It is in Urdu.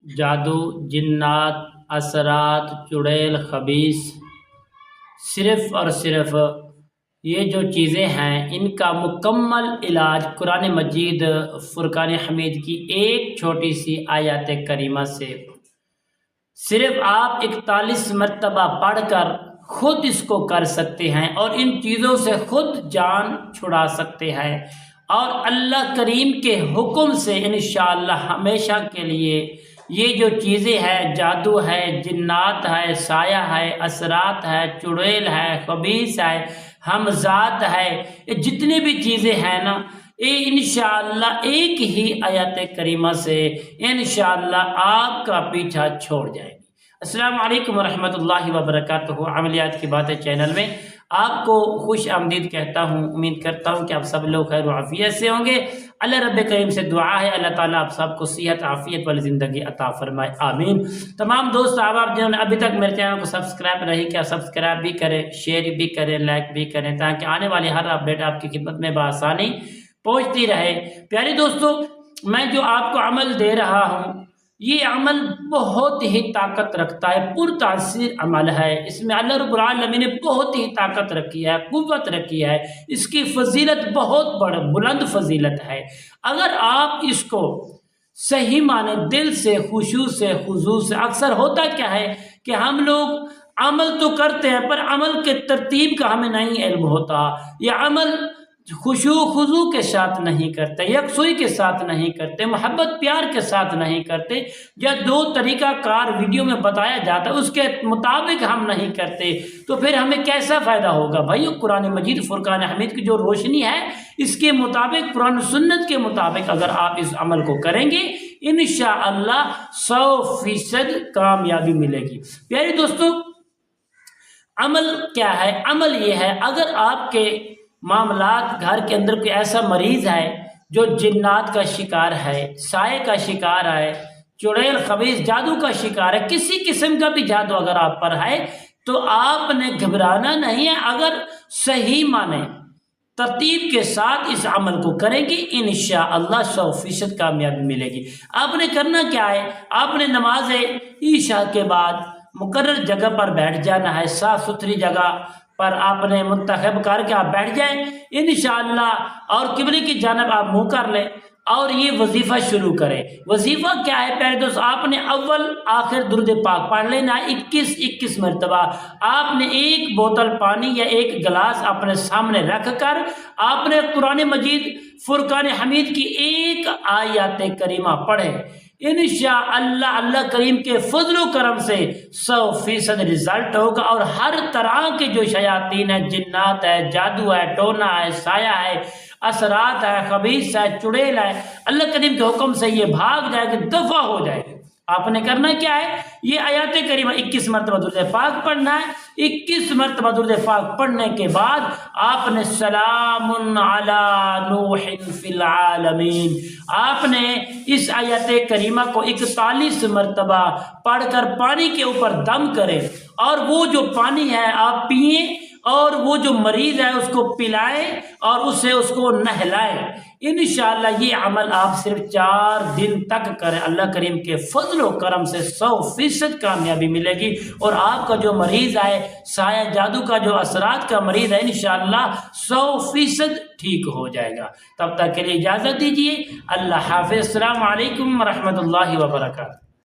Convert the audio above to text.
جادو، جنات، اثرات، چڑیل، خبیث، صرف اور صرف یہ جو چیزیں ہیں ان کا مکمل علاج قرآن مجید فرقان حمید کی ایک چھوٹی سی آیات کریمہ سے صرف آپ 41 مرتبہ پڑھ کر خود اس کو کر سکتے ہیں اور ان چیزوں سے خود جان چھڑا سکتے ہیں، اور اللہ کریم کے حکم سے انشاءاللہ ہمیشہ کے لیے یہ جو چیزیں ہیں، جادو ہے، جنات ہے، سایہ ہے، اثرات ہے، چڑیل ہے، خبیث ہے، ہمزات ہے، یہ جتنے بھی چیزیں ہیں نا، یہ انشاءاللہ ایک ہی آیت کریمہ سے انشاءاللہ آپ کا پیچھا چھوڑ جائے گی۔ السلام علیکم ورحمۃ اللہ وبرکاتہ۔ عملیات کی باتیں چینل میں آپ کو خوش آمدید کہتا ہوں۔ امید کرتا ہوں کہ آپ سب لوگ خیر و عافیت سے ہوں گے۔ اللہ رب کریم سے دعا ہے اللہ تعالیٰ آپ سب کو صحت، عافیت والی زندگی عطا فرمائے، آمین۔ تمام دوست احباب جنہوں نے ابھی تک میرے چینل کو سبسکرائب نہیں کیا، سبسکرائب بھی کریں، شیئر بھی کریں، لائک بھی کریں، تاکہ آنے والی ہر اپڈیٹ آپ کی خدمت میں بآسانی پہنچتی رہے۔ پیارے دوستو، میں جو آپ کو عمل دے رہا ہوں یہ عمل بہت ہی طاقت رکھتا ہے، پر تاثیر عمل ہے۔ اس میں اللہ رب العالمین نے بہت ہی طاقت رکھی ہے، قوت رکھی ہے، اس کی فضیلت بہت بلند فضیلت ہے۔ اگر آپ اس کو صحیح معنی دل سے، خشوع سے، خضوع سے، اکثر ہوتا کیا ہے کہ ہم لوگ عمل تو کرتے ہیں پر عمل کے ترتیب کا ہمیں نہیں علم ہوتا، یہ عمل خشوع خضوع کے ساتھ نہیں کرتے، یکسوئی کے ساتھ نہیں کرتے، محبت پیار کے ساتھ نہیں کرتے، یا دو طریقہ کار ویڈیو میں بتایا جاتا ہے اس کے مطابق ہم نہیں کرتے، تو پھر ہمیں کیسا فائدہ ہوگا بھائیو؟ قرآن مجید فرقان حمید کی جو روشنی ہے اس کے مطابق، قرآن سنت کے مطابق اگر آپ اس عمل کو کریں گے انشاءاللہ 100% کامیابی ملے گی۔ پیارے دوستو، عمل کیا ہے؟ عمل یہ ہے، اگر آپ کے معاملات گھر کے اندر کوئی ایسا مریض ہے جو جنات کا شکار ہے، سائے کا شکار ہے، چڑیل، خبیث، جادو کا شکار ہے، کسی قسم کا بھی جادو اگر آپ پر ہے تو آپ نے گھبرانا نہیں ہے۔ اگر صحیح معنی ترتیب کے ساتھ اس عمل کو کریں گے انشاءاللہ 100% کامیابی ملے گی۔ آپ نے کرنا کیا ہے؟ آپ نے نماز عشاء کے بعد مقرر جگہ پر بیٹھ جانا ہے، صاف ستھری جگہ پر آپ نے منتخب کر کے آپ بیٹھ جائیں انشاءاللہ، اور قبلے کی جانب آپ منہ کر لیں اور یہ وظیفہ شروع کریں۔ وظیفہ کیا ہے پیارے دوست؟ آپ نے اول آخر درود پاک پڑھ لینا ہے 21 مرتبہ۔ آپ نے ایک بوتل پانی یا ایک گلاس اپنے سامنے رکھ کر آپ نے قرآن مجید فرقان حمید کی ایک آیات کریمہ پڑھیں انشاءاللہ اللہ کریم کے فضل و کرم سے 100% رزلٹ ہوگا، اور ہر طرح کے جو شیاطین ہیں، جنات ہے، جادو ہے، ٹونا ہے، سایہ ہے، اثرات ہے، خبیث ہے، چڑیل ہے، اللہ کریم کے حکم سے یہ بھاگ جائے گی، دفع ہو جائے گی۔ آپ نے کرنا کیا ہے؟ یہ آیات کریمہ 21 مرتبہ درود پاک پڑھنا ہے۔ 21 مرتبہ درود پاک پڑھنے کے بعد آپ نے سلام علی نوح فی العالمین، آپ نے اس آیات کریمہ کو 41 مرتبہ پڑھ کر پانی کے اوپر دم کریں، اور وہ جو پانی ہے آپ پئیں، اور وہ جو مریض ہے اس کو پلائیں اور اسے اس کو نہلائیں۔ انشاءاللہ یہ عمل آپ صرف 4 دن تک کریں، اللہ کریم کے فضل و کرم سے 100% کامیابی ملے گی، اور آپ کا جو مریض ہے، سایہ جادو کا جو اثرات کا مریض ہے، انشاءاللہ 100% ٹھیک ہو جائے گا۔ تب تک کے لیے اجازت دیجیے، اللہ حافظ، السلام علیکم ورحمۃ اللہ وبرکاتہ۔